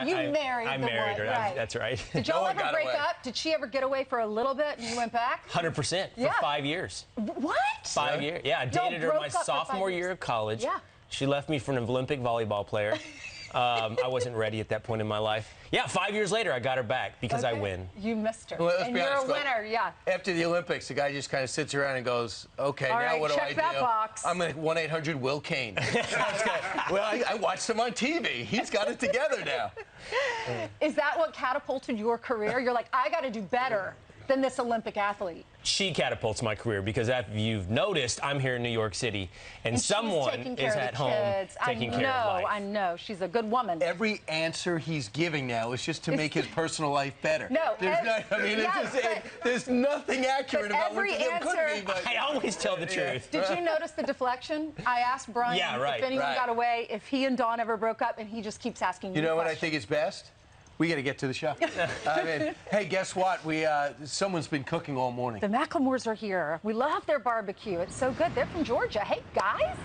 You married I the married one, her. right. That's right. Did y'all ever break up? Did she ever get away for a little bit and you went back? 100% for 5 years. What? 5 years. Yeah, I dated her my sophomore year of college. Yeah. She left me for an Olympic volleyball player. I wasn't ready at that point in my life. Yeah, 5 years later, I got her back because I win. You missed her. Well, and you're a winner, yeah. After the Olympics, the guy just kind of sits around and goes, okay, all now right, what do I do? check that box. I'm at 1-800 Will-Kane. Well, I watched him on TV. He's got it together now. Is that what catapulted your career? You're like, I got to do better than this Olympic athlete. She catapults my career because, as you've noticed, I'm here in New York City, and someone is at home taking care of life. I know. She's a good woman. Every answer he's giving now is just to make his personal life better. No, there's nothing accurate about what it could be. But I always tell the truth. Did you notice the deflection? I asked Brian if anyone got away, if he and Dawn ever broke up, and he just keeps asking me. You know what I think is best? We got to get to the show. I mean, hey, guess what? Someone's been cooking all morning. The Macklemores are here. We love their barbecue. It's so good. They're from Georgia. Hey, guys.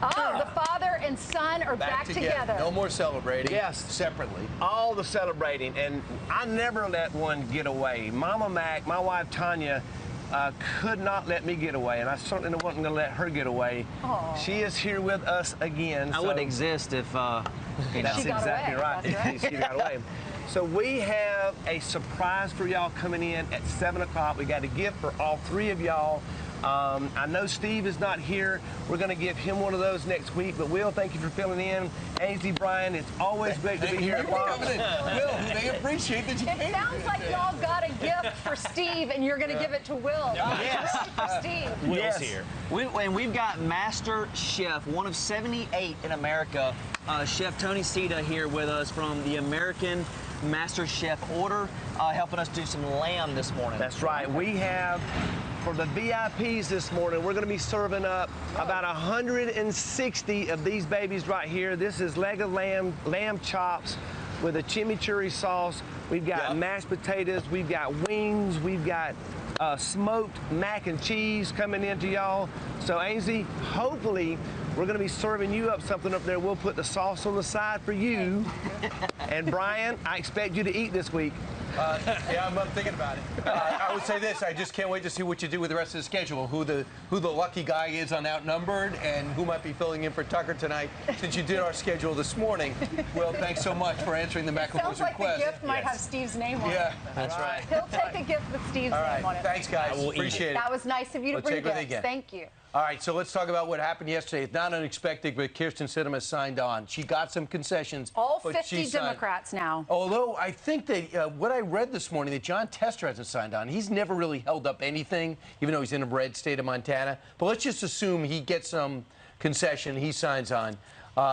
Oh, the father and son are back together. No more celebrating. Yes. Separately. All the celebrating. And I never let one get away. Mama Mac, my wife Tanya, could not let me get away, and I certainly wasn't going to let her get away. Aww. She is here with us again. I wouldn't exist if that's exactly right. That's right. She got away. So we have a surprise for y'all coming in at 7 o'clock. We got a gift for all three of y'all. I know Steve is not here. We're going to give him one of those next week. But Will, thank you for filling in. Ainsley, Brian, it's always great to be here at FOX. Will, they appreciate that you came. It sounds like y'all got a gift for Steve, and you're going to give it to Will. Yes. For Steve. Will's here. And we've got Master Chef, one of 78 in America, Chef Tony Sita here with us from the American Master Chef Order, helping us do some lamb this morning. That's right. We have, for the VIPs this morning, we're going to be serving up about 160 of these babies right here. This is leg of lamb chops with a chimichurri sauce. We've got mashed potatoes. We've got wings. We've got smoked mac and cheese coming into y'all. So, Ainsley, hopefully, we're going to be serving you up something up there. We'll put the sauce on the side for you. And, Brian, I expect you to eat this week. Yeah, I'm thinking about it. I would say this: I just can't wait to see what you do with the rest of the schedule. Who the lucky guy is on Outnumbered, and who might be filling in for Tucker tonight. Since you did our schedule this morning, Will, thanks so much for answering the Macklemore's request. Sounds like the gift might have Steve's name on it. Yeah, that's right. He'll take a gift with Steve's name on it. Thanks, guys. Appreciate it. That was nice of you to bring gifts. Thank you. All right, so let's talk about what happened yesterday. It's not unexpected, but Kirsten Sinema signed on. She got some concessions. All 50 Democrats now. Although I think that what I read this morning, that John Tester hasn't signed on. He's never really held up anything, even though he's in a red state of Montana. But let's just assume he gets some concession. He signs on.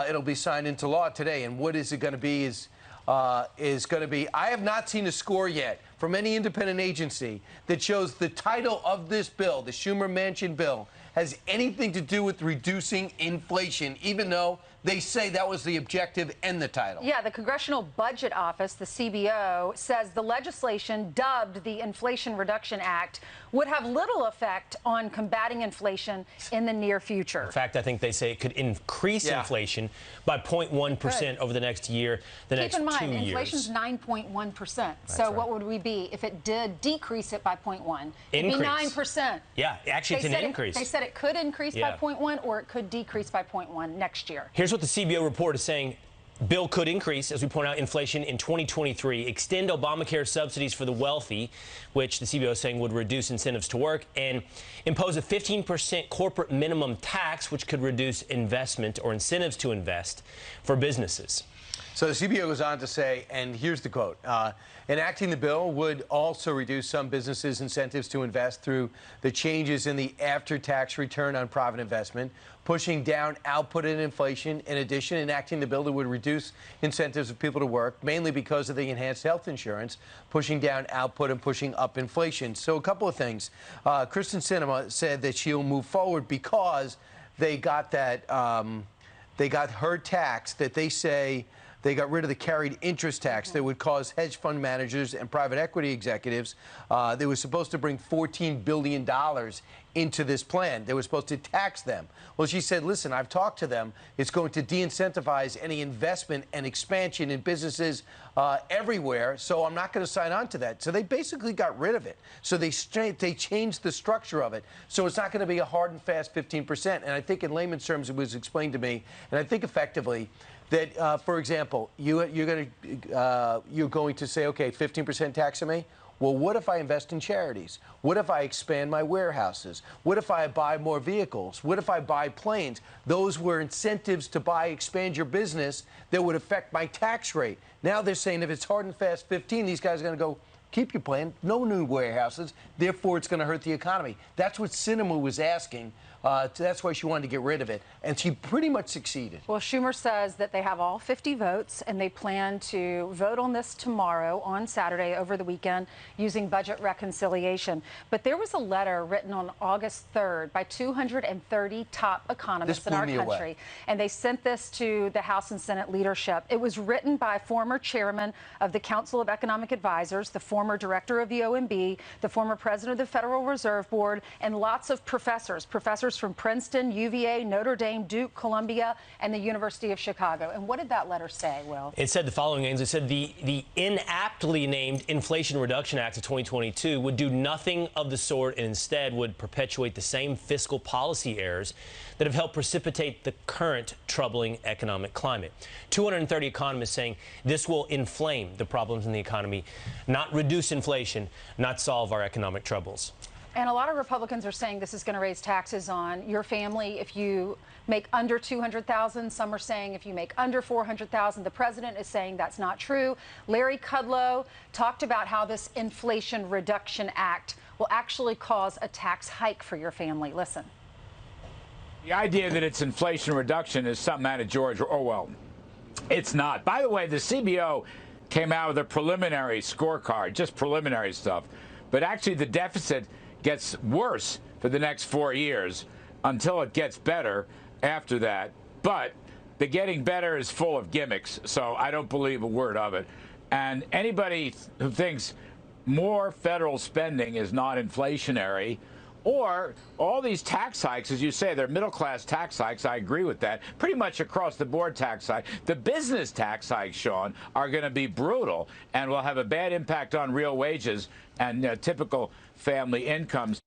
It'll be signed into law today. And what is it going to be is going to be, I have not seen a score yet from any independent agency that shows the title of this bill, the Schumer-Manchin bill, has anything to do with reducing inflation, even though they say that was the objective and the title. Yeah, the Congressional Budget Office, the CBO, says the legislation dubbed the Inflation Reduction Act would have little effect on combating inflation in the near future. In fact, I think they say it could increase inflation by 0.1% over the next year, next 2 years. Keep in mind, inflation's 9.1%. So what would we be if it did decrease it by 0.1? It'd be 9%. Yeah, actually, it's an increase. They said it could increase by 0.1 or it could decrease by 0.1 next year. Here's what the CBO report is saying. Bill could increase, as we point out, inflation in 2023, extend Obamacare subsidies for the wealthy, which the CBO is saying would reduce incentives to work, and impose a 15% corporate minimum tax, which could reduce investment or incentives to invest for businesses. So the CBO goes on to say, and here's the quote, enacting the bill would also reduce some businesses' incentives to invest through the changes in the after-tax return on private investment, pushing down output and inflation. In addition, enacting the bill that would reduce incentives of people to work, mainly because of the enhanced health insurance, pushing down output and pushing up inflation. So a couple of things. Kirsten Sinema said that she'll move forward because they got that, they got her tax that they say they got rid of the carried interest tax that would cause hedge fund managers and private equity executives. They were supposed to bring $14 billion into this plan. They were supposed to tax them. Well, she said, listen, I've talked to them. It's going to de-incentivize any investment and expansion in businesses everywhere, so I'm not going to sign on to that. So they basically got rid of it. So they changed the structure of it. So it's not going to be a hard and fast 15%. And I think in layman's terms, it was explained to me, and I think effectively, that, for example, you're going to say, okay, 15% tax on me? Well, what if I invest in charities? What if I expand my warehouses? What if I buy more vehicles? What if I buy planes? Those were incentives to expand your business that would affect my tax rate. Now they're saying if it's hard and fast 15, these guys are going to go, keep your plan, no new warehouses, therefore it's going to hurt the economy. That's what Sinema was asking. That's why she wanted to get rid of it, and she pretty much succeeded. Well, Schumer says that they have all 50 votes, and they plan to vote on this tomorrow, on Saturday, over the weekend, using budget reconciliation. But there was a letter written on August 3rd by 230 top economists in our country, and they sent this to the House and Senate leadership. It was written by former chairman of the Council of Economic Advisors, the former director of the OMB, the former president of the Federal Reserve Board, and lots of professors from Princeton, UVA, Notre Dame, Duke, Columbia, and the University of Chicago. And what did that letter say, Will? It said the following things. It said the inaptly named Inflation Reduction Act of 2022 would do nothing of the sort and instead would perpetuate the same fiscal policy errors that have helped precipitate the current troubling economic climate. 230 economists saying this will inflame the problems in the economy, not reduce inflation, not solve our economic troubles. And a lot of Republicans are saying this is going to raise taxes on your family if you make under $200,000. Some are saying if you make under $400,000. The president is saying that's not true. Larry Kudlow talked about how this Inflation Reduction Act will actually cause a tax hike for your family. Listen. The idea that it's inflation reduction is something out of George Orwell. It's not. By the way, the CBO came out with a preliminary scorecard, just preliminary stuff. But actually the deficit gets worse for the next 4 years until it gets better after that. But the getting better is full of gimmicks, so I don't believe a word of it. And anybody who thinks more federal spending is not inflationary, or all these tax hikes, as you say, they're middle-class tax hikes. I agree with that. Pretty much across the board tax hike. The business tax hikes, Sean, are going to be brutal and will have a bad impact on real wages and typical family incomes.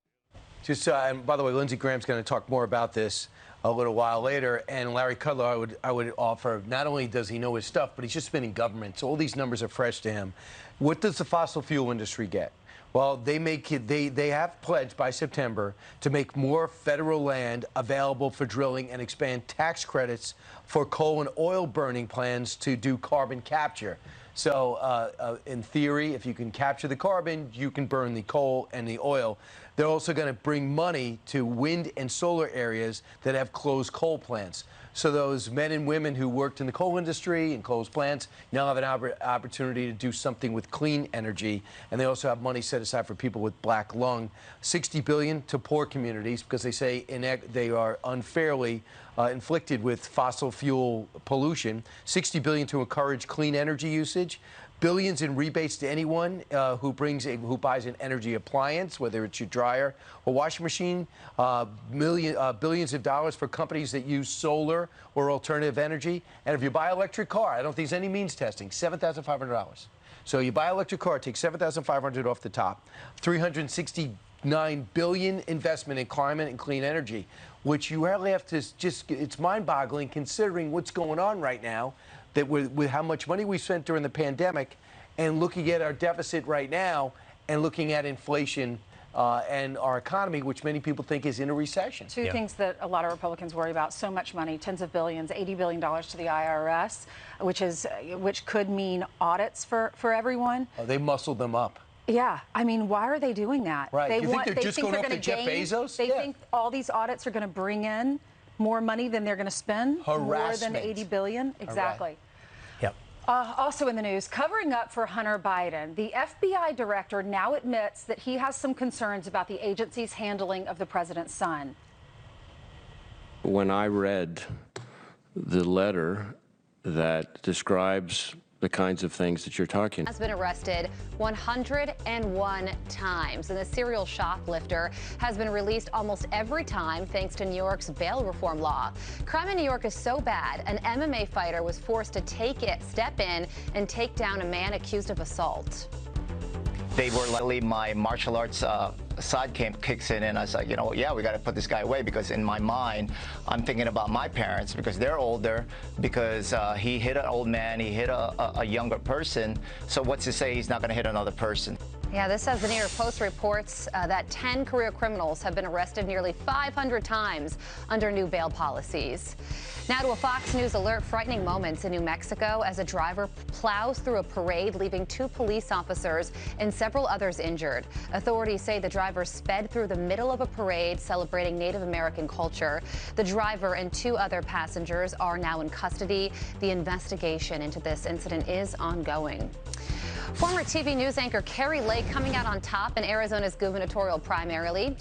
Just and by the way, Lindsey Graham's going to talk more about this a little while later. And Larry Kudlow, I would offer, not only does he know his stuff, but he's just been in government, so all these numbers are fresh to him. What does the fossil fuel industry get? Well, they have pledged by September to make more federal land available for drilling and expand tax credits for coal and oil burning plans to do carbon capture. So in theory, if you can capture the carbon, you can burn the coal and the oil. They're also going to bring money to wind and solar areas that have closed coal plants. So those men and women who worked in the coal industry and closed plants now have an opportunity to do something with clean energy. And they also have money set aside for people with black lung. $60 billion to poor communities because they say they are unfairly inflicted with fossil fuel pollution. $60 billion to encourage clean energy usage. Billions in rebates to anyone who buys an energy appliance, whether it's your dryer or washing machine. Billions of dollars for companies that use solar or alternative energy. And if you buy an electric car, I don't think there's any means testing, $7,500. So you buy an electric car, take $7,500 off the top. $369 billion investment in climate and clean energy, which you really have to it's mind-boggling considering what's going on right now. That with how much money we spent during the pandemic and looking at our deficit right now and looking at inflation and our economy, which many people think is in a recession. Two things that a lot of Republicans worry about: so much money, tens of billions, $80 billion to the IRS, which could mean audits for everyone. Oh, they muscled them up. Yeah, I mean, why are they doing that? Right. They you think they're just going after Jeff Bezos? They think all these audits are going to bring in more money than they're going to spend. Harassment. More than $80 billion. Exactly. Right. Yep. Also in the news, covering up for Hunter Biden, the FBI director now admits that he has some concerns about the agency's handling of the president's son. When I read the letter that describes the kinds of things that you're talking. Has been arrested 101 times, and the serial shoplifter has been released almost every time thanks to New York's bail reform law. Crime in New York is so bad, an MMA fighter was forced to step in and take down a man accused of assault. They were literally my martial arts side kicks in, and I was like, you know, yeah, we got to put this guy away, because in my mind, I'm thinking about my parents, because they're older, because he hit an old man, he hit a younger person. So what's to say he's not going to hit another person? Yeah, this as the New York Post reports that 10 career criminals have been arrested nearly 500 times under new bail policies. Now to a Fox News alert, frightening moments in New Mexico as a driver plows through a parade, leaving 2 police officers and several others injured. Authorities say the driver sped through the middle of a parade celebrating Native American culture. The driver and 2 other passengers are now in custody. The investigation into this incident is ongoing. Former TV news anchor Kari Lake coming out on top in Arizona's gubernatorial primary.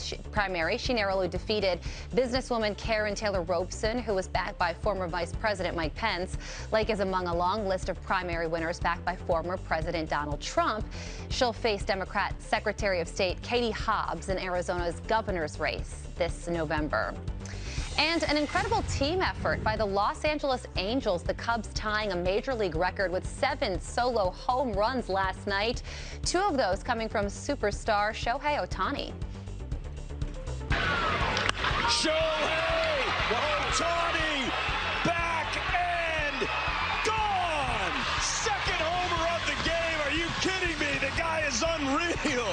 She narrowly defeated businesswoman Karen Taylor Robeson, who was backed by former Vice President Mike Pence. Lake is among a long list of primary winners backed by former President Donald Trump. She'll face Democrat Secretary of State Katie Hobbs in Arizona's governor's race this November. And an incredible team effort by the Los Angeles Angels, the Cubs tying a major league record with 7 solo home runs last night. 2 of those coming from superstar Shohei Ohtani. Shohei Ohtani back and gone! Second homer of the game. Are you kidding me? The guy is unreal.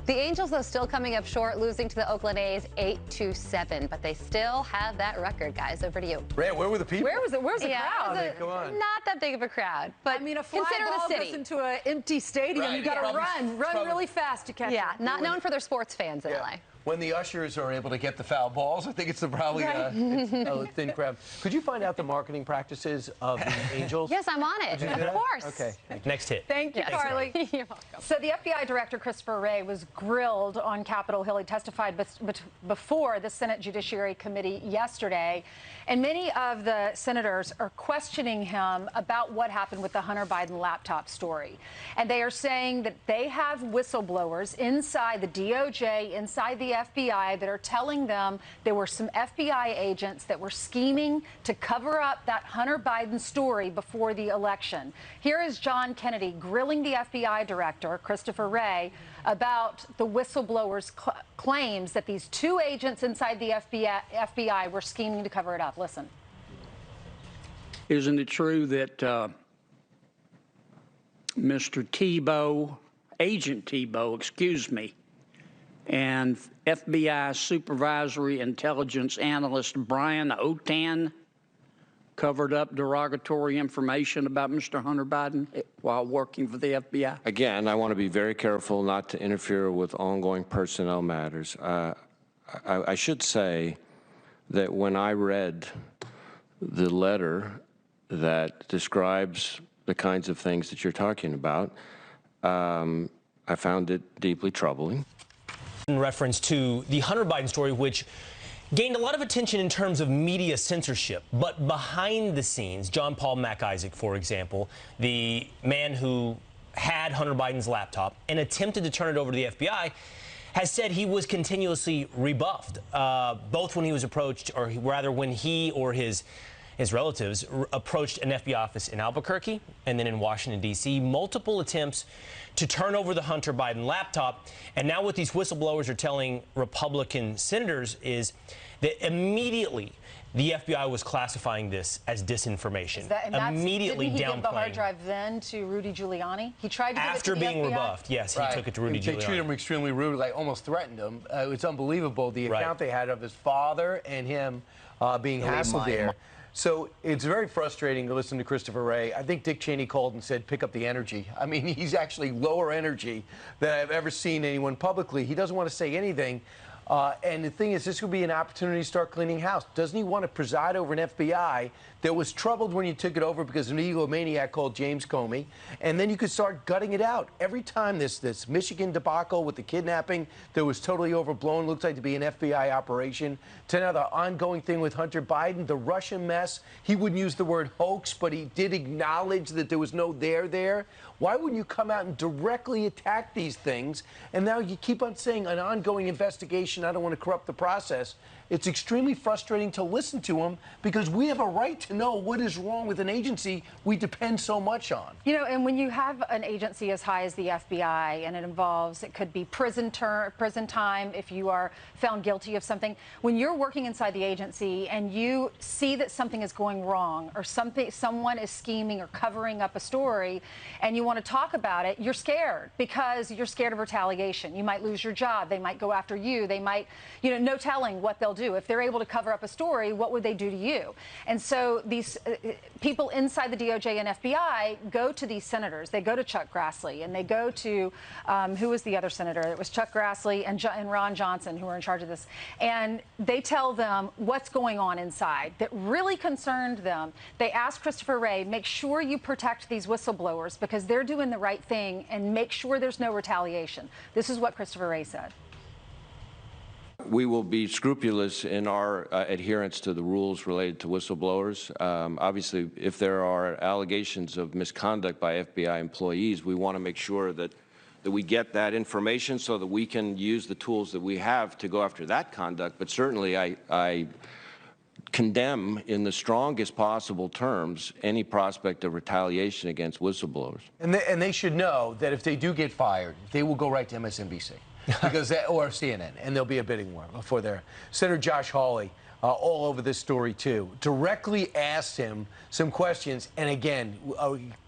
The Angels, though, still coming up short, losing to the Oakland A's 8-7, but they still have that record, guys. Over to you. Ray, where were the people? Where's the crowd? Come on. Not that big of a crowd, but I mean, a fly consider ball the city. goes into an empty stadium. Right. You got to run really fast to catch it. Yeah, not known for their sports fans in LA. When the ushers are able to get the foul balls, I think it's probably it's a thin crowd. Could you find out the marketing practices of the Angels? Yes, I'm on it. Of course. Okay. Next hit. Thank you, Carly. You're welcome. So the FBI Director Christopher Wray was grilled on Capitol Hill. He testified before the Senate Judiciary Committee yesterday, and many of the senators are questioning him about what happened with the Hunter Biden laptop story. And they are saying that they have whistleblowers inside the DOJ, inside the FBI, that are telling them there were some FBI agents that were scheming to cover up that Hunter Biden story before the election. Here is John Kennedy grilling the FBI Director, Christopher Wray, about the whistleblowers' claims that these 2 agents inside the FBI were scheming to cover it up. Listen. Isn't it true that Mr. Tebow, Agent Tebow, excuse me, and FBI Supervisory Intelligence Analyst Brian Otan covered up derogatory information about Mr. Hunter Biden while working for the FBI? Again, I want to be very careful not to interfere with ongoing personnel matters. I should say that when I read the letter that describes the kinds of things that you're talking about, I found it deeply troubling. In reference to the Hunter Biden story, which gained a lot of attention in terms of media censorship, but behind the scenes, John Paul MacIsaac, for example, the man who had Hunter Biden's laptop and attempted to turn it over to the FBI, has said he was continuously rebuffed, both when he was approached, or rather when he or his relatives approached an FBI office in Albuquerque and then in Washington, D.C., multiple attempts to turn over the Hunter Biden laptop. And now what these whistleblowers are telling Republican senators is that immediately the FBI was classifying this as disinformation. Immediately didn't he downplaying. give the hard drive then to Rudy Giuliani? He tried to give after it to the being FBI? rebuffed. Yes, he took it to Rudy Giuliani. They treated him extremely rude, like almost threatened him. It's unbelievable the account they had of his father and him being hassled there. So it's very frustrating to listen to Christopher Wray. I think Dick Cheney called and said, pick up the energy. I mean, he's actually lower energy than I've ever seen anyone publicly. He doesn't want to say anything. And the thing is, this would be an opportunity to start cleaning house. Doesn't he want to preside over an FBI that was troubled when you took it over because of an egomaniac called James Comey? And then you could start gutting it out. Every time this Michigan debacle with the kidnapping that was totally overblown, looked like to be an FBI operation, to now the ongoing thing with Hunter Biden, the Russian mess. He wouldn't use the word hoax, but he did acknowledge that there was no there. Why wouldn't you come out and directly attack these things? And now you keep on saying an ongoing investigation. I don't want to corrupt the process. It's extremely frustrating to listen to him because we have a right to know what is wrong with an agency we depend so much on. You know, and when you have an agency as high as the FBI, and it could be prison time if you are found guilty of something. When you're working inside the agency and you see that something is going wrong, or someone is scheming or covering up a story, and you want to talk about it, you're scared because you're scared of retaliation. You might lose your job. They might go after you. They might, no telling what they'll do. If they're able to cover up a story, what would they do to you? And so these people inside the DOJ and FBI go to these senators. They go to Chuck Grassley, and they go to, who was the other senator? It was Chuck Grassley and Ron Johnson who were in charge of this. And they tell them what's going on inside that really concerned them. They asked Christopher Wray, make sure you protect these whistleblowers because they're doing the right thing, and make sure there's no retaliation. This is what Christopher Wray said. We will be scrupulous in our adherence to the rules related to whistleblowers. Obviously, if there are allegations of misconduct by FBI employees, we want to make sure that we get that information so that we can use the tools that we have to go after that conduct. But certainly, I condemn in the strongest possible terms any prospect of retaliation against whistleblowers. And they should know that if they do get fired, they will go right to MSNBC. Or CNN, and there'll be a bidding war for their. Senator Josh Hawley, all over this story too, directly asked him some questions, and again,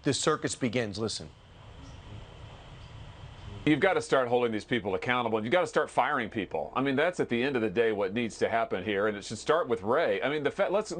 the circus begins. Listen. You've got to start holding these people accountable, and you've got to start firing people. I mean, that's at the end of the day what needs to happen here, and it should start with Wray. I mean,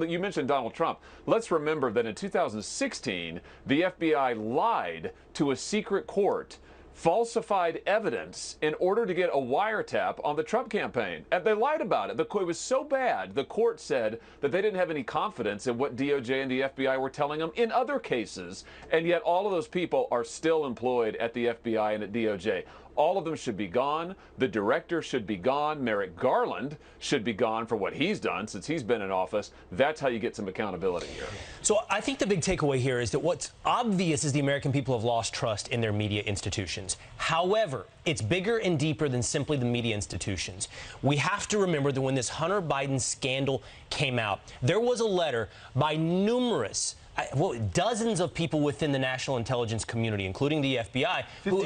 you mentioned Donald Trump. Let's remember that in 2016, the FBI lied to a secret court, falsified evidence in order to get a wiretap on the Trump campaign. And they lied about it. It was so bad, the court said that they didn't have any confidence in what DOJ and the FBI were telling them in other cases. And yet all of those people are still employed at the FBI and at DOJ. All of them should be gone. The director should be gone. Merrick Garland should be gone for what he's done since he's been in office. That's how you get some accountability here. So I think the big takeaway here is that what's obvious is the American people have lost trust in their media institutions. However, it's bigger and deeper than simply the media institutions. We have to remember that when this Hunter Biden scandal came out, there was a letter by numerous dozens of people within the national intelligence community, including the FBI, who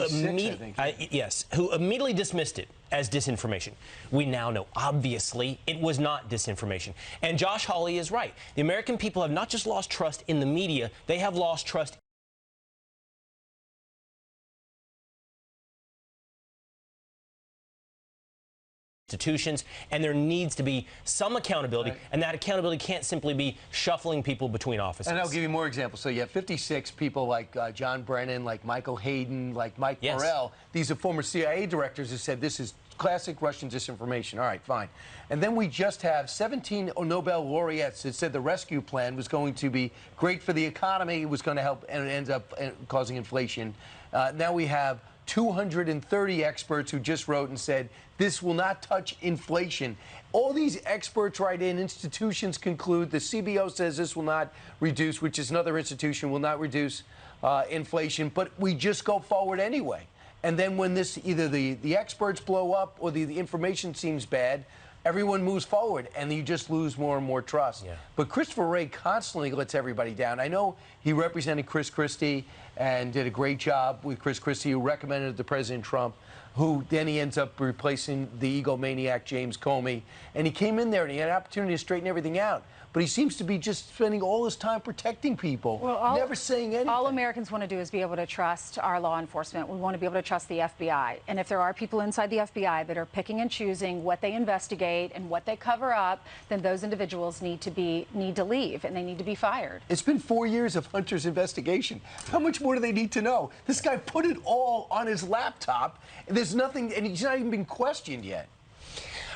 immediately dismissed it as disinformation. We now know, obviously, it was not disinformation. And Josh Hawley is right. The American people have not just lost trust in the media, they have lost trust institutions, and there needs to be some accountability, and that accountability can't simply be shuffling people between offices. And I'll give you more examples. So you have 56 people like John Brennan, like Michael Hayden, like Mike Morrell. These are former CIA directors who said this is classic Russian disinformation. All right, fine. And then we just have 17 Nobel laureates that said the rescue plan was going to be great for the economy, it was going to help, and it ends up causing inflation. Now we have 230 experts who just wrote and said this will not touch inflation. All these experts write in, institutions conclude, the CBO says this will not reduce, which is another institution, will not reduce inflation, but we just go forward anyway. And then when this, either the experts blow up or the information seems bad, everyone moves forward, and you just lose more and more trust. Yeah. But Christopher Wray constantly lets everybody down. I know he represented Chris Christie and did a great job with Chris Christie, who recommended it to President Trump, who then he ends up replacing the egomaniac James Comey. And he came in there and he had an opportunity to straighten everything out. But he seems to be just spending all his time protecting people, never saying anything. All Americans want to do is be able to trust our law enforcement. We want to be able to trust the FBI. And if there are people inside the FBI that are picking and choosing what they investigate and what they cover up, then those individuals need to leave, and they need to be fired. It's been 4 years of Hunter's investigation. How much more do they need to know? This guy put it all on his laptop, and there's nothing, and he's not even been questioned yet.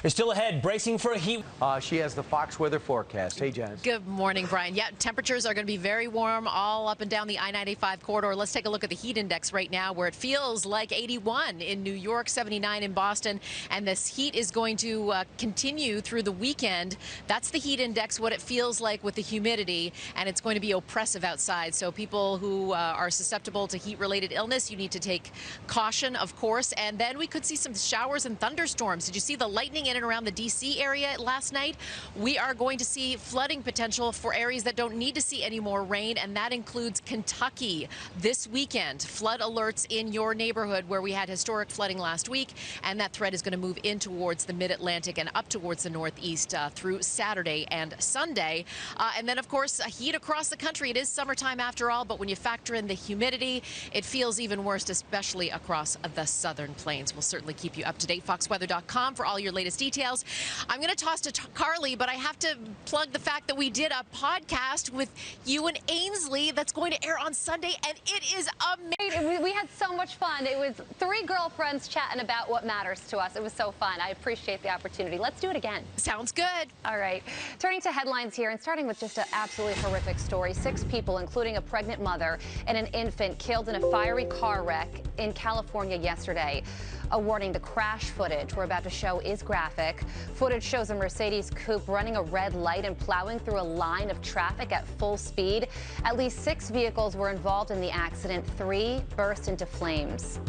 They're still ahead, bracing for a heat. She has the Fox weather forecast. Hey, Janice. Good morning, Brian. Yeah, temperatures are going to be very warm all up and down the I-95 corridor. Let's take a look at the heat index right now, where it feels like 81 in New York, 79 in Boston, and this heat is going to continue through the weekend. That's the heat index, what it feels like with the humidity, and it's going to be oppressive outside. So people who are susceptible to heat-related illness, you need to take caution, of course. And then we could see some showers and thunderstorms. Did you see the lightning in and around the D.C. area last night? We are going to see flooding potential for areas that don't need to see any more rain, and that includes Kentucky this weekend. Flood alerts in your neighborhood where we had historic flooding last week, and that threat is going to move in towards the mid-Atlantic and up towards the northeast through Saturday and Sunday. And then, of course, heat across the country. It is summertime after all, but when you factor in the humidity, it feels even worse, especially across the southern plains. We'll certainly keep you up to date. FoxWeather.com for all your latest details. I'm going to toss to Carly, but I have to plug the fact that we did a podcast with you and Ainsley that's going to air on Sunday, and it is amazing. We had so much fun. It was three girlfriends chatting about what matters to us. It was so fun. I appreciate the opportunity. Let's do it again. Sounds good. All right. Turning to headlines here, and starting with just an absolutely horrific story. 6 people, including a pregnant mother and an infant, killed in a fiery car wreck in California yesterday. A warning, the crash footage we're about to show is graphic. Footage shows a Mercedes coupe running a red light and plowing through a line of traffic at full speed. At least 6 vehicles were involved in the accident. 3 burst into flames.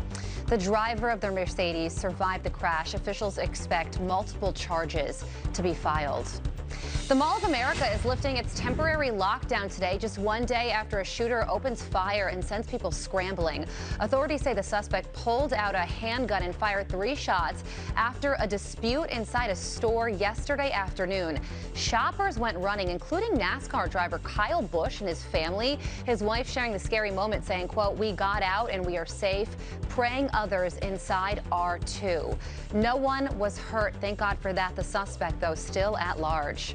The driver of the Mercedes survived the crash. Officials expect multiple charges to be filed. The Mall of America is lifting its temporary lockdown today, just one day after a shooter opens fire and sends people scrambling. Authorities say the suspect pulled out a handgun and fired 3 shots after a dispute inside a store yesterday afternoon. Shoppers went running, including NASCAR driver Kyle Busch and his family. His wife sharing the scary moment, saying, quote, "We got out and we are safe, praying others inside are too." No one was hurt, thank God for that. The suspect, though, still at large.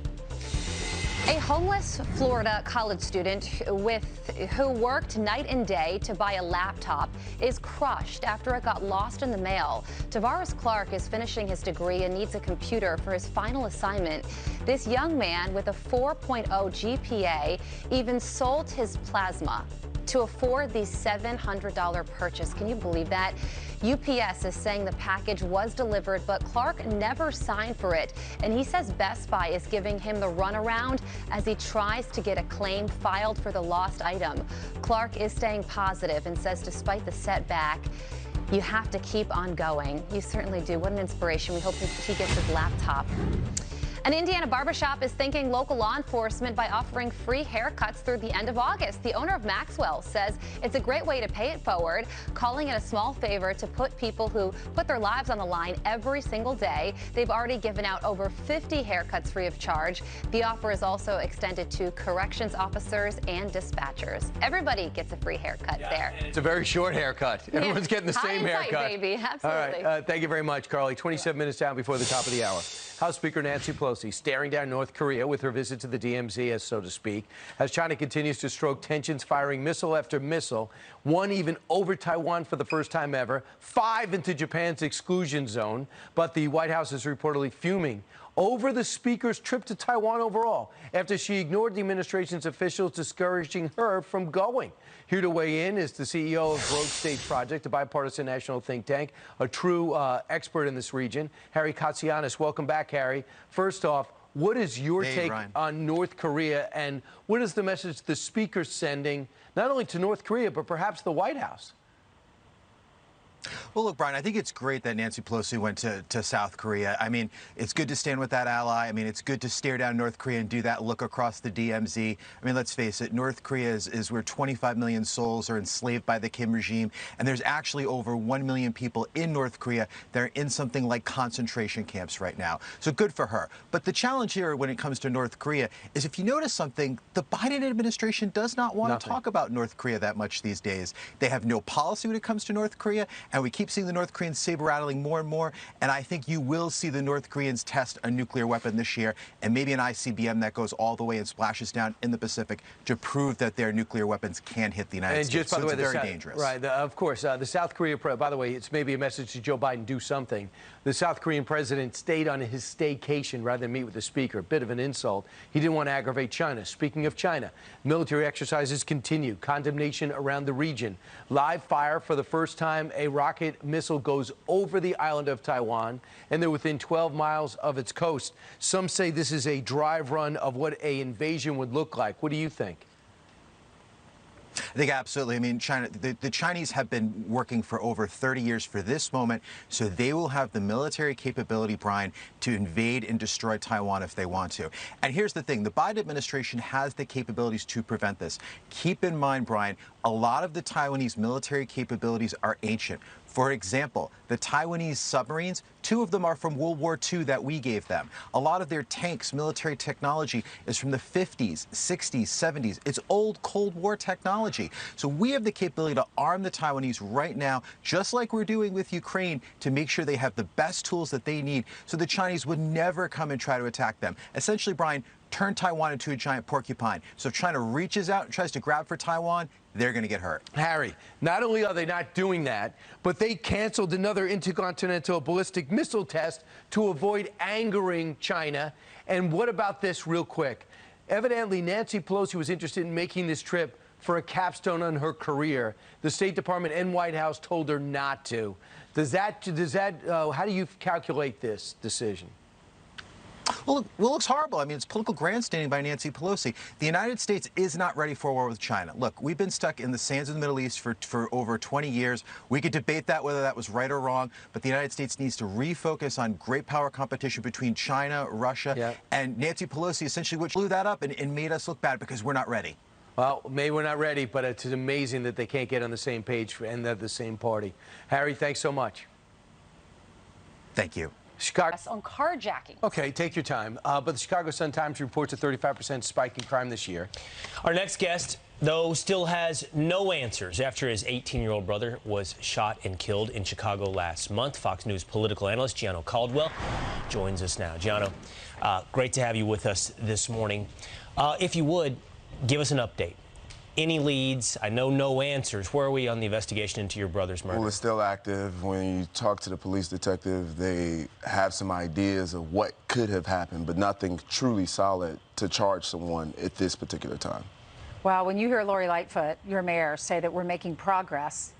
A homeless Florida college student who worked night and day to buy a laptop is crushed after it got lost in the mail. Tavares Clark is finishing his degree and needs a computer for his final assignment. This young man with a 4.0 GPA even sold his plasma to afford the $700 purchase. Can you believe that? UPS is saying the package was delivered, but Clark never signed for it. And he says Best Buy is giving him the runaround as he tries to get a claim filed for the lost item. Clark is staying positive and says despite the setback, you have to keep on going. You certainly do. What an inspiration. We hope he gets his laptop. An Indiana barbershop is thanking local law enforcement by offering free haircuts through the end of August. The owner of Maxwell says it's a great way to pay it forward, calling it a small favor to put people who put their lives on the line every single day. They've already given out over 50 haircuts free of charge. The offer is also extended to corrections officers and dispatchers. Everybody gets a free haircut there. It's a very short haircut. Everyone's getting the same haircut. Tight, baby. Absolutely. All right. Thank you very much, Carly. 27 minutes down before the top of the hour. House Speaker Nancy Pelosi staring down North Korea with her visit to the DMZ, as so to speak, as China continues to stoke tensions, firing missile after missile, 1 even over Taiwan for the first time ever, 5 into Japan's exclusion zone. But the White House is reportedly fuming over the speaker's trip to Taiwan overall after she ignored the administration's officials discouraging her from going. Here to weigh in is the CEO of Rogue State Project, a bipartisan national think tank, a true expert in this region, Harry Katsianis. Welcome back, Harry. First off, what is your take on North Korea, and what is the message the speaker's sending, not only to North Korea, but perhaps the White House? Well, look, Brian, I think it's great that Nancy Pelosi went to South Korea. I mean, it's good to stand with that ally. I mean, it's good to stare down North Korea and do that look across the DMZ. I mean, let's face it, North Korea is where 25 million souls are enslaved by the Kim regime, and there's actually over 1 million people in North Korea that are in something like concentration camps right now. So good for her. But the challenge here when it comes to North Korea is, if you notice something, the Biden administration does not want to talk about North Korea that much these days. They have no policy when it comes to North Korea, And we keep seeing the North Koreans saber-rattling more and more, and I think you will see the North Koreans test a nuclear weapon this year, and maybe an ICBM that goes all the way and splashes down in the Pacific to prove that their nuclear weapons can hit the United States. Just by the way, it's very dangerous. Right, of course. The South Korea, by the way, it's maybe a message to Joe Biden, do something. The South Korean president stayed on his staycation rather than meet with the speaker. A bit of an insult. He didn't want to aggravate China. Speaking of China, military exercises continue. Condemnation around the region. Live fire for the first time. A rocket missile goes over the island of Taiwan, and they're within 12 miles of its coast. Some say this is a drive run of what an invasion would look like. What do you think? I think absolutely. I mean, the Chinese have been working for over 30 years for this moment, so they will have the military capability, Brian, to invade and destroy Taiwan if they want to. And here's the thing. The Biden administration has the capabilities to prevent this. Keep in mind, Brian, a lot of the Taiwanese military capabilities are ancient. For example, the Taiwanese submarines, 2 of them are from World War II that we gave them. A lot of their tanks, military technology is from the 50s, 60s, 70s. It's old Cold War technology. So we have the capability to arm the Taiwanese right now, just like we're doing with Ukraine, to make sure they have the best tools that they need so the Chinese would never come and try to attack them. Essentially, Brian, turn Taiwan into a giant porcupine. So if China reaches out and tries to grab for Taiwan, they're going to get hurt. Harry, not only are they not doing that, but they canceled another intercontinental ballistic missile test to avoid angering China. And what about this real quick? Evidently, Nancy Pelosi was interested in making this trip for a capstone on her career. The State Department and White House told her not to. How do you calculate this decision? Well, it looks horrible. I mean, it's political grandstanding by Nancy Pelosi. The United States is not ready for a war with China. Look, we've been stuck in the sands of the Middle East for over 20 years. We could debate that, whether that was right or wrong, but the United States needs to refocus on great power competition between China, Russia, and Nancy Pelosi essentially blew that up and made us look bad because we're not ready. Well, maybe we're not ready, but it's amazing that they can't get on the same page and they're the same party. Harry, thanks so much. Thank you. Chicago. On carjacking. Okay, take your time. But the Chicago Sun-Times reports a 35% spike in crime this year. Our next guest, though, still has no answers after his 18-year-old brother was shot and killed in Chicago last month. Fox News political analyst Gianno Caldwell joins us now. Gianno, great to have you with us this morning. If you would, give us an update. Any leads? I know no answers. Where are we on the investigation into your brother's murder? Well, it's still active. When you talk to the police detective, they have some ideas of what could have happened, but nothing truly solid to charge someone at this particular time. Wow, when you hear Lori Lightfoot, your mayor, say that we're making progress,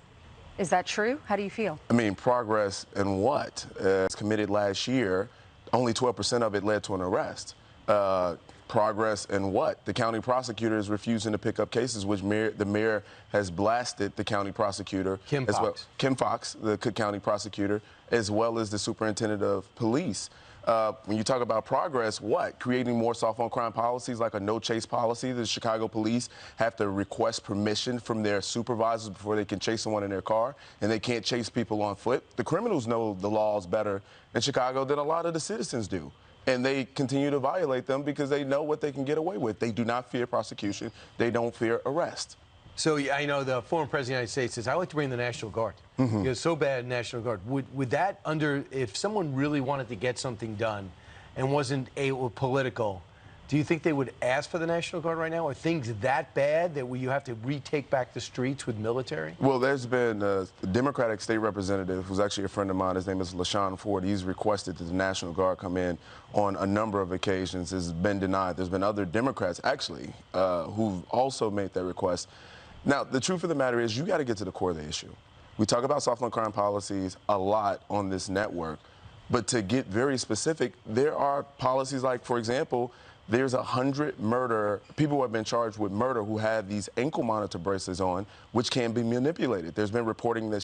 is that true? How do you feel? I mean, progress in what? It's committed last year. Only 12% of it led to an arrest. Progress in what? The county prosecutor is refusing to pick up cases, which the mayor has blasted the county prosecutor. Kim Fox, the Cook County prosecutor, as well as the superintendent of police. When you talk about progress, what? Creating more soft-on crime policies like a no-chase policy. The Chicago police have to request permission from their supervisors before they can chase someone in their car, and they can't chase people on foot. The criminals know the laws better in Chicago than a lot of the citizens do. And they continue to violate them because they know what they can get away with. They do not fear prosecution. They don't fear arrest. So I know the former president of the United States says, I like to bring the National Guard. It's so bad, National Guard. Would that if someone really wanted to get something done and wasn't political, do you think they would ask for the National Guard right now? Are things that bad that you have to retake back the streets with military? Well, there's been a Democratic state representative who's actually a friend of mine. His name is LaShawn Ford. He's requested that the National Guard come in on a number of occasions. It's been denied. There's been other Democrats, actually, who've also made that request. Now, the truth of the matter is you got to get to the core of the issue. We talk about soft-on crime policies a lot on this network, but to get very specific, there are policies like, for example, there's 100 people who have been charged with murder who have these ankle monitor bracelets on, which can be manipulated. There's been reporting that